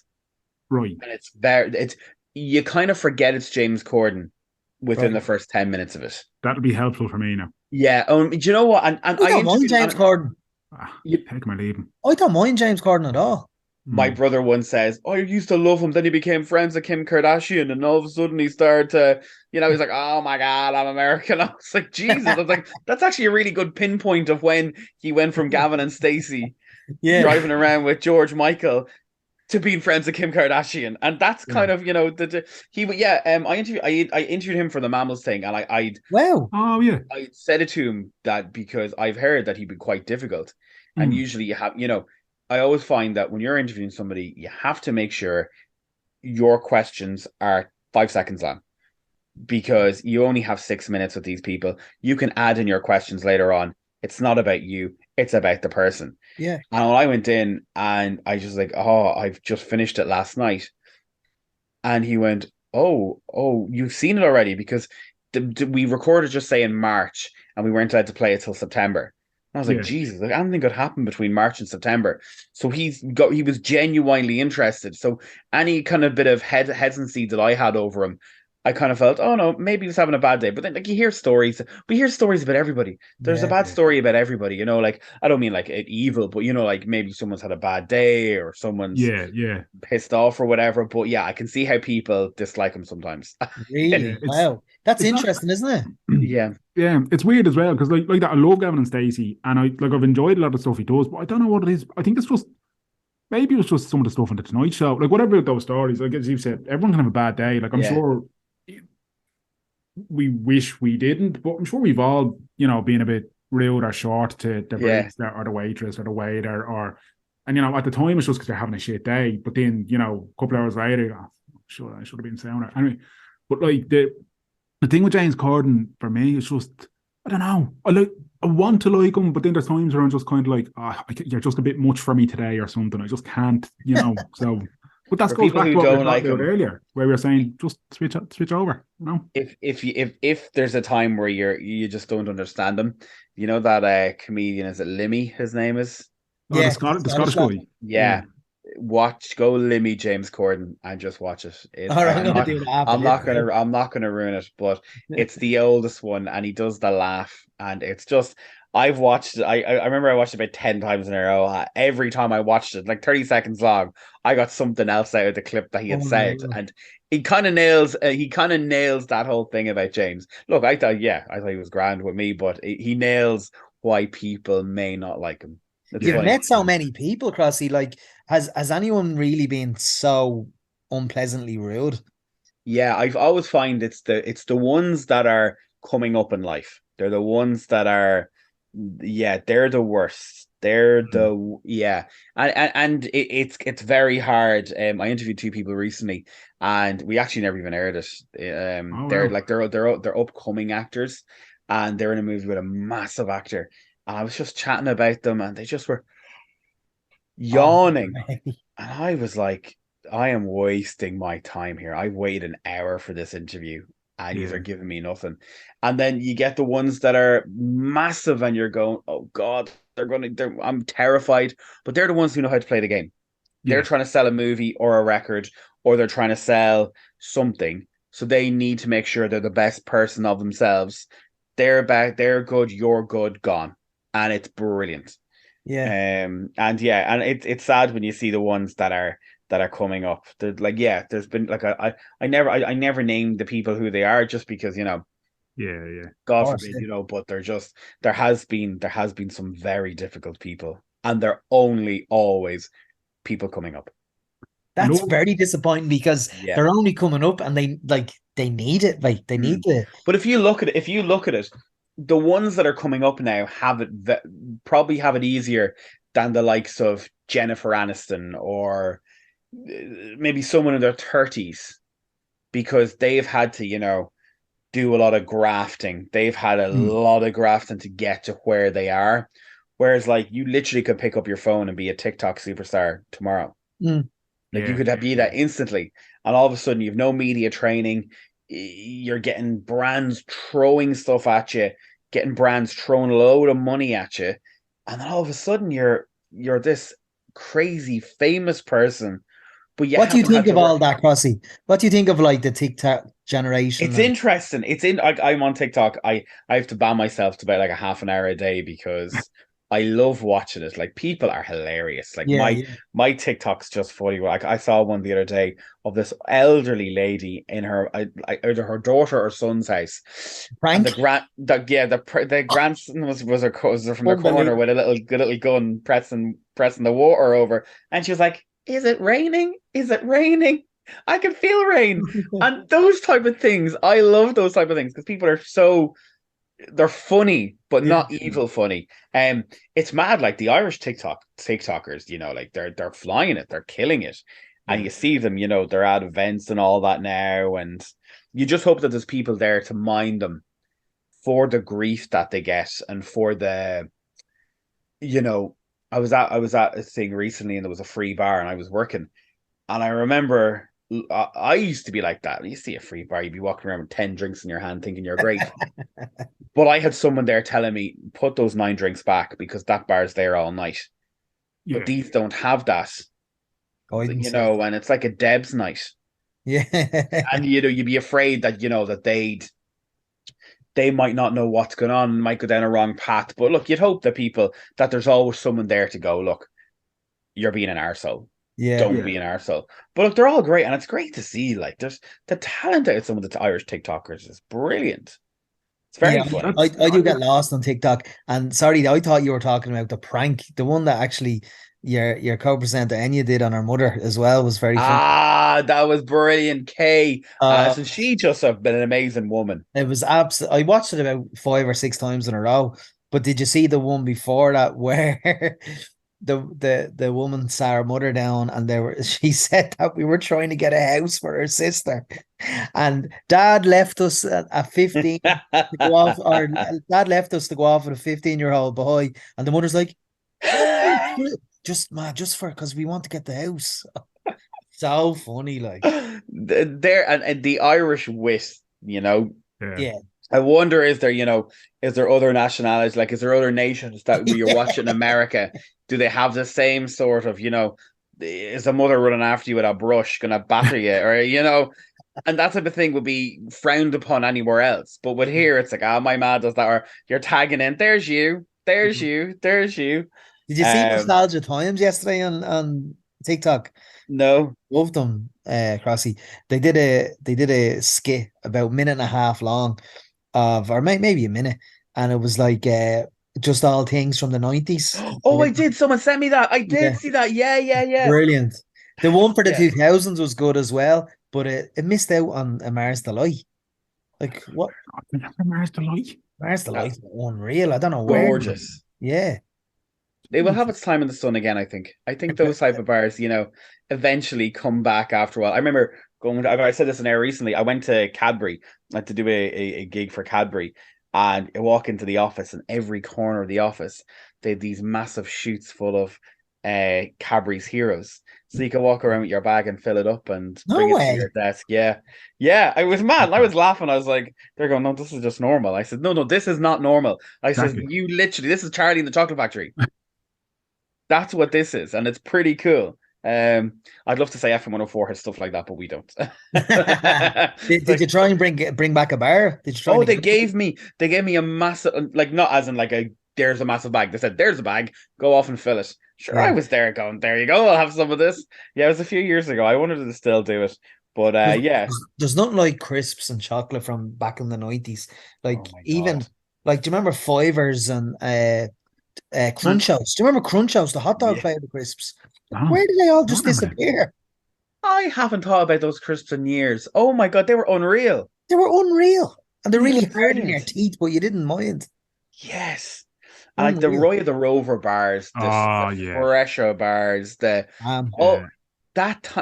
Right. And you kind of forget it's James Corden within the first 10 minutes of it. That'll be helpful for me now. Yeah. Do you know what? And I don't mind James Corden. Take my leaving. I don't mind James Corden at all. My brother once says, I used to love him. Then he became friends with Kim Kardashian. And all of a sudden he started to, he's like, oh my God, I'm American. I was like, Jesus. I was like, that's actually a really good pinpoint of when he went from Gavin and Stacey driving around with George Michael to being friends with Kim Kardashian. And that's kind of, I interviewed him for the Mammals thing. And I said it to him that because I've heard that he'd be quite difficult. And usually you have, I always find that when you're interviewing somebody, you have to make sure your questions are 5 seconds long, because you only have 6 minutes with these people. You can add in your questions later on. It's not about you. It's about the person. Yeah. And when I went in and I just like, I've just finished it last night. And he went, oh, you've seen it already because we recorded just say in March and we weren't allowed to play it till September. And I was like, Yeah, Jesus, like anything could happen between March and September. So he was genuinely interested. So any kind of bit of hesitancy that I had over him, I kind of felt, oh no, maybe he's having a bad day. But then like you hear stories, we hear stories about everybody. There's a Yeah. bad yeah, story about everybody, like I don't mean like evil, but like maybe someone's had a bad day or someone's yeah, yeah, pissed off or whatever. But yeah, I can see how people dislike him sometimes. yeah. Really? Wow. That's It's not. interesting, isn't it? Yeah. Yeah, it's weird as well because like that. I love Gavin and Stacey, and I've enjoyed a lot of stuff he does, but I don't know what it is. I think it's just maybe it was just some of the stuff on the Tonight Show, like whatever those stories. Like as you said, everyone can have a bad day. Like I'm Yeah. sure we wish we didn't, but I'm sure we've all been a bit rude or short to the Yeah. barista or the waitress or the waiter or, and at the time it's just because they're having a shit day, but then a couple hours later, you go, "Oh, sure, I should have been sounder." Anyway, but like the thing with James Corden for me is just I don't know. I want to like him, but then there's times where I'm just kind of like, you're just a bit much for me today or something. I just can't. So, but that For goes people back who to what we were don't like talking about him, earlier, where we were saying just switch over. if there's a time where you just don't understand him, that comedian, is it Limmy? His name is. Oh, Yeah, The Scottish Scottish lad. guy. Yeah. Yeah, go Limmy James Corden and just watch it. All It's right, I'm gonna do that after this. I'm not gonna ruin it, but it's the oldest one, and he does the laugh, and it's just I've watched it. I remember I watched it about 10 times in a row. Every time I watched it, like 30 seconds long, I got something else out of the clip that he had said, Oh, and he kind of nails that whole thing about James. Look, I thought he was grand with me, but he nails why people may not like him. It's you've Yeah. funny. met so many people, Crossy. Like, has anyone really been so unpleasantly rude? Yeah, I've always find it's the ones that are coming up in life. They're the ones that are, yeah, they're the worst. They're Mm. the yeah, and it's very hard. I interviewed two people recently, and we actually never even aired it. Oh They're wow. like they're upcoming actors, and they're in a movie with a massive actor. And I was just chatting about them, and they just were Oh, yawning. And I was like, I am wasting my time here. I waited an hour for this interview and you are Yeah. giving me nothing. And then you get the ones that are massive and you're going, oh God, I'm terrified. But they're the ones who know how to play the game. They're Yeah. trying to sell a movie or a record, or they're trying to sell something. So they need to make sure they're the best person of themselves. They're back, they're good, you're good, gone. And it's brilliant. yeah. And yeah, and it's sad when you see the ones that are coming up. They're like, yeah, there's been like I never named the people who they are just because, Yeah. Yeah. Of God course. forbid, Yeah. but there has been some very difficult people, and they're only always people coming up. I That's know. very disappointing because Yeah. they're only coming up and they need it. Like they need Mm. to. But if you look at it, the ones that are coming up now probably have it easier than the likes of Jennifer Aniston or maybe someone in their 30s, because they've had to, do a lot of grafting. They've had a Mm. lot of grafting to get to where they are. Whereas, like, you literally could pick up your phone and be a TikTok superstar tomorrow. Mm. Like, you Yeah. could be Yeah. that instantly. And all of a sudden, you've no media training. You're getting brands throwing stuff at you, getting brands throwing a load of money at you. And then all of a sudden, you're this crazy famous person, but you What do you haven't think had to of all work. that, Crossy? What do you think of like the TikTok generation? It's And interesting. I'm on TikTok. I have to ban myself to about like a half an hour a day because I love watching it. Like, people are hilarious. Like, yeah, my yeah. my TikTok's just funny. Like, I saw one the other day of this elderly lady in either her daughter or son's house, and Frank, the grandson was from the corner unbelievable. with a little gun pressing the water over, and she was like, "Is it raining? Is it raining? I can feel rain." And those type of things, I love those type of things because people are they're funny, but Yeah, not evil funny. It's mad, like the Irish TikTokers, like they're flying it, they're killing it. And Yeah. you see them, they're at events and all that now, and you just hope that there's people there to mind them for the grief that they get and for the, you know, I was at a thing recently and there was a free bar and I was working and I remember I used to be like that. You see a free bar, you'd be walking around with 10 drinks in your hand thinking you're great. But I had someone there telling me, put those 9 drinks back because that bar's there all night. Yeah. But these don't have that, Guidance. and it's like a Deb's night. Yeah. And, you'd be afraid that, that they might not know what's going on and might go down a wrong path. But look, you'd hope that there's always someone there to go, look, you're being an arsehole. Yeah. Don't be an arsehole. But look, they're all great, and it's great to see. Like, there's the talent out of some of the Irish TikTokers is brilliant. It's very fun. I do get lost on TikTok. And sorry, I thought you were talking about the prank, the one that actually your co-presenter Enya did on her mother as well was very fun. That was brilliant. Kay, so she just have been an amazing woman. It was absolutely. I watched it about 5 or 6 times in a row. But did you see the one before that where the woman sat her mother down and she said that we were trying to get a house for her sister, and Dad left us at 15 to go off, or Dad left us to go off with a 15-year-old boy, and the mother's like, just because we want to get the house. So funny, like there and the Irish wit, Yeah. I wonder, is there other nationalities, like is there other nations that you're watching in America? Do they have the same sort of, is a mother running after you with a brush gonna batter you, or and that type of thing would be frowned upon anywhere else. But with here, it's like, my mad does that, or you're tagging in, there's you. Did you see Nostalgia Times yesterday on TikTok? No. Loved them, Crossy. They did a skit about a minute and a half long or maybe a minute, and it was like just all things from the 90s. Oh, I did. Someone sent me that. I did see that. Yeah. Brilliant. The one for the 2000s was good as well, but it missed out on A Mars Delight. Like, what? Mars Delight? Mars Delight, unreal. I don't know where. Gorgeous. Yeah. It will have its time in the sun again, I think. I think those type of bars, eventually come back after a while. I remember I said this in air recently. I went to Cadbury, like to do a gig for Cadbury, and I walk into the office, and every corner of the office, they had these massive chutes full of Cadbury's Heroes. So you can walk around with your bag and fill it up and bring it to your desk. Yeah. I was mad. I was laughing. I was like, they're going, no, this is just normal. I said, no, this is not normal. I said, you literally, this is Charlie in the Chocolate Factory. That's what this is, and it's pretty cool. I'd love to say FM104 has stuff like that, but we don't. Did you try and bring back a bar? Did you try? They gave me a massive, like, not as in like there's a massive bag. They said, there's a bag, go off and fill it. Sure, yeah. I was there going, there you go, I'll have some of this. Yeah, it was a few years ago. I wondered if they still do it. But there's nothing like crisps and chocolate from back in the 90s. Like, even like, do you remember Fivers and Crunch House? Do you remember Crunch House, the hot dog flavored crisps? Where did they all just disappear? I haven't thought about those crisps in years. Oh my God, they were unreal. And they're really hard in your teeth, but you didn't mind. Yes. And like the Roy of the Rover bars, the Fresher bars, that time.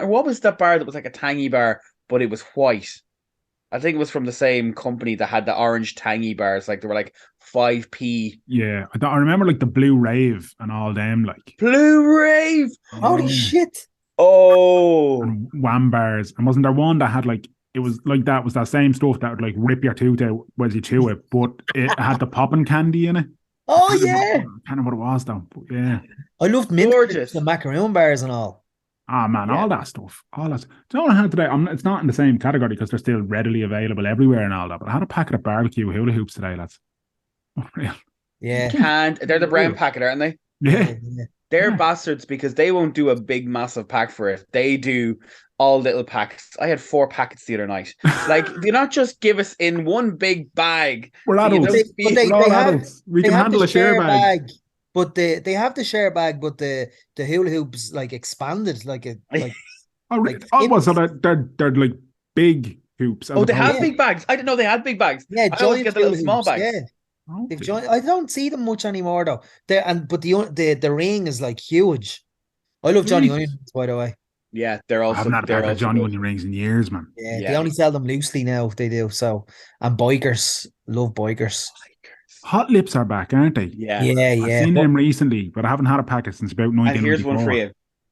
What was that bar that was like a tangy bar, but it was white? I think it was from the same company that had the orange tangy bars. Like, they were like 5p. Yeah, I remember like the Blue Rave and all them. Like Blue Rave. Holy shit! Oh, and Wham bars. And wasn't there one that had like, it was like that was that same stuff that would like rip your tooth out as you chew it, but it had the popping candy in it. Oh yeah, I can't remember what it was though. But yeah, I loved mint crisps and macaroon bars and all. Ah, man, all that stuff. Do you know what I had today? It's not in the same category because they're still readily available everywhere and all that, but I had a packet of barbecue hula hoops today, lads. Unreal. Yeah. And they're the brown packet, aren't they? Yeah. They're bastards because they won't do a big, massive pack for it. They do all little packs. I had 4 packets the other night. Like, do not just give us in one big bag. We're adults. We're all adults. We can handle a share bag. But they have the share bag, but the hula hoops like expanded like a like. So they're like big hoops. They have big bags. I didn't know they had big bags. Yeah, I always get the little small bags. Yeah. I don't see them much anymore though. But the ring is like huge. I love Johnny Onions, by the way. Yeah, they're also. I haven't had a pack of Johnny Onion rings in years, man. Yeah, they only sell them loosely now. They do so, and bikers love bikers. Hot Lips are back, aren't they? Yeah. I've seen them recently, but I haven't had a packet since about 1994. And here's one for you.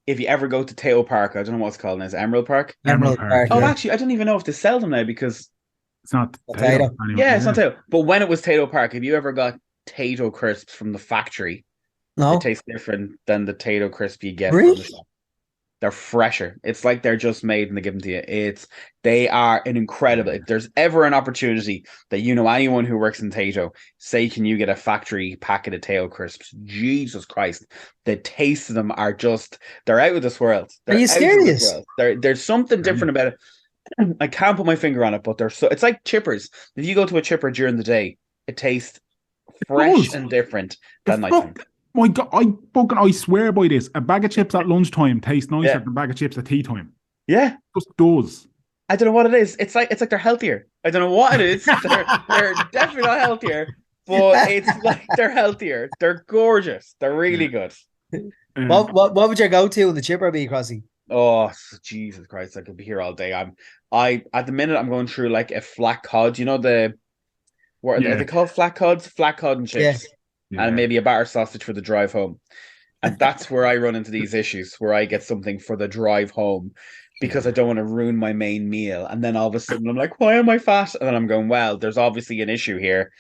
if you ever go to Teo Park, I don't know what it's called now, is it Emerald Park? Emerald Park. Oh, Yeah. actually, I don't even know if they sell them now because It's not Potato. Tato anyway. yeah, it's not Teo. But when it was Teo Park, have you ever got Tato crisps from the factory? No, It tastes different than the Tato crisp you get from really? the shop. They're fresher. It's like they're just made and they give them to you. They are an incredible. If there's ever an opportunity that you know anyone who works in Tato, say, can you get a factory packet of Tato crisps? Jesus Christ, the taste of them are they're out of this world. They're Are you out of this serious? world. There's something different about it. I can't put my finger on it, but it's like chippers. If you go to a chipper during the day, it tastes fresh and different than nighttime. My God, I swear by this. A bag of chips at lunchtime tastes nicer Yeah. than a bag of chips at tea time. Yeah. Just does. I don't know what it is. It's like they're healthier. I don't know what it is. They're definitely not healthier, but it's like they're healthier. They're gorgeous. They're really good. What would your go-to in the chipper be, Crossy? Oh, Jesus Christ! I could be here all day. I at the minute I'm going through like a flat cod. You know what are they called? Flat cods, flat cod and chips, and maybe a batter sausage for the drive home. And that's where I run into these issues, where I get something for the drive home because I don't want to ruin my main meal. And then all of a sudden I'm like, why am I fat? And then I'm going, well, there's obviously an issue here.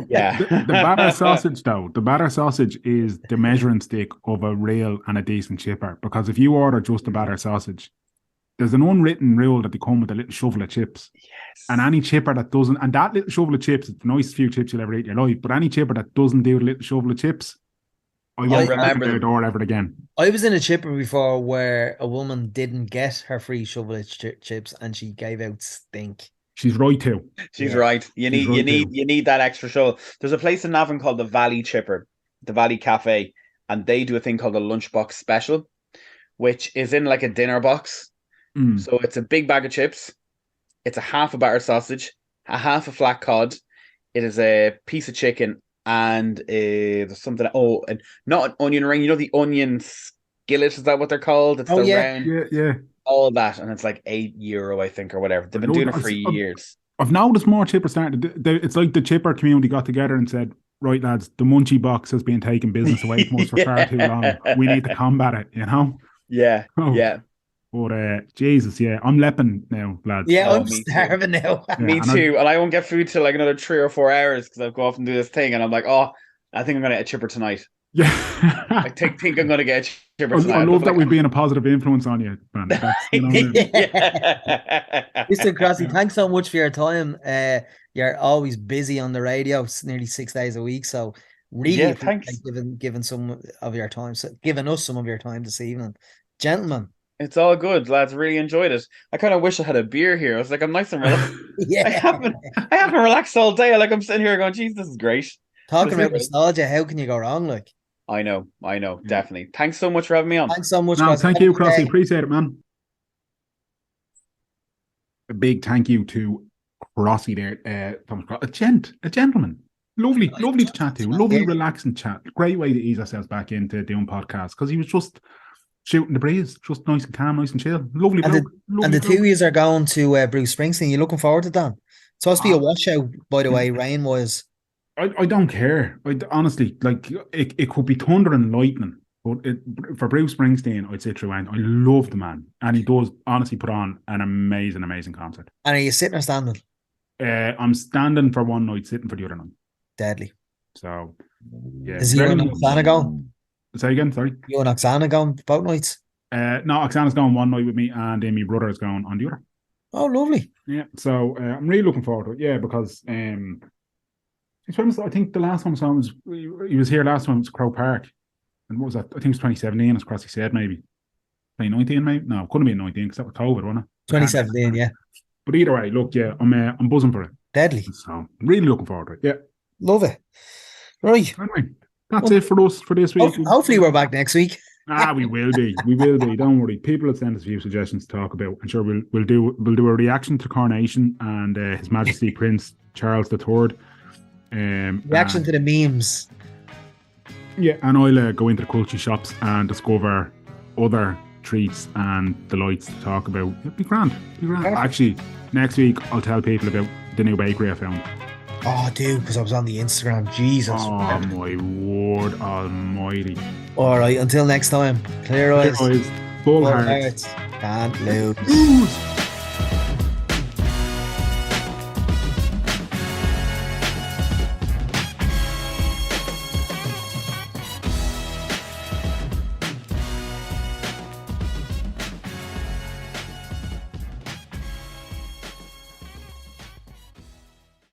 Yeah. The batter sausage, though, the batter sausage is the measuring stick of a real and a decent chipper. Because if you order just a batter sausage, there's an unwritten rule that they come with a little shovel of chips. Yes. And any chipper that doesn't, and that little shovel of chips, it's the nicest few chips you'll ever eat in your life, but any chipper that doesn't do the little shovel of chips, I won't remember the door ever again. I was in a chipper before where a woman didn't get her free shovel of chips and she gave out stink. She's right too. She's right. You need that extra shovel. There's a place in Navan called the Valley Chipper, the Valley Cafe, and they do a thing called a lunchbox special, which is in like a dinner box. So it's a big bag of chips, it's a half a batter sausage, a half a flat cod, it is a piece of chicken, and there's something. Oh, and not an onion ring. You know the onion skillet? Is that what they're called? It's round. Yeah. All that, and it's like €8, I think, or whatever. They've been doing it for years. I've noticed more chippers starting to. It's like the chipper community got together and said, "Right, lads, the munchie box has been taking business away from us for far too long. We need to combat it." You know? Yeah. Yeah. But Jesus, I'm lepping now, lads. Yeah, I'm starving now. Me too. And I won't get food till like another 3 or 4 hours because I'll go off and do this thing. And I'm like, I think I'm going to get a chipper tonight. Yeah. I think I'm going to get a chipper tonight. I love that we've been a positive influence on you, man. Mr. Crossy, thanks so much for your time. You're always busy on the radio. It's nearly 6 days a week. So really thanks. Giving some of your time, giving us some of your time this evening. Gentlemen. It's all good, lads. Really enjoyed it. I kind of wish I had a beer here. I was like, I'm nice and relaxed. I haven't relaxed all day. Like I'm sitting here going, geez, this is great. Talking about nostalgia, how can you go wrong? Like, I know, definitely. Thanks so much for having me on. Thanks so much. No, thank you, Crossy. Appreciate it, man. A big thank you to Crossy there, Thomas Crosse. A gentleman. Lovely to chat to. Lovely, relaxing chat. Great way to ease ourselves back into doing podcasts because he was just shooting the breeze, just nice and calm, nice and chill. Lovely bloke. And the 2 years are going to Bruce Springsteen. You looking forward to that? It's supposed to be a washout, by the way, rain-wise. I don't care. Honestly, like, it could be thunder and lightning, but for Bruce Springsteen, I'd say through and I love the man. And he does honestly put on an amazing concert. And are you sitting or standing? I'm standing for one night, sitting for the other night. Deadly. So, yeah. Is you and Oksana going? Say again, sorry. You and Oksana going both nights? No, Oksana's going one night with me and my brother is going on the other. Oh, lovely. Yeah, so I'm really looking forward to it. Yeah, because I think the last one I saw was, he was here last time, it was Crow Park. And what was that? I think it was 2017, as Crossy said, maybe. 2019, maybe? No, it couldn't be 19 because that was COVID, wasn't it? 2017, yeah. But either way, look, I'm buzzing for it. Deadly. So I'm really looking forward to it. Yeah. Love it. Right. Anyway, that's it for us for this week. Hopefully we're back next week. We will be. We will be. Don't worry. People have sent us a few suggestions to talk about. I'm sure we'll do a reaction to Coronation and His Majesty Prince Charles III. Reaction to the memes. Yeah, and I'll go into the culture shops and discover other treats and delights to talk about. It'd be grand. Actually, next week I'll tell people about the new bakery I found. Oh, dude, because I was on the Instagram. Jesus. Oh, my word almighty. All right, until next time. Clear eyes. Full Full hearts. hearts. Can't lose. Lose.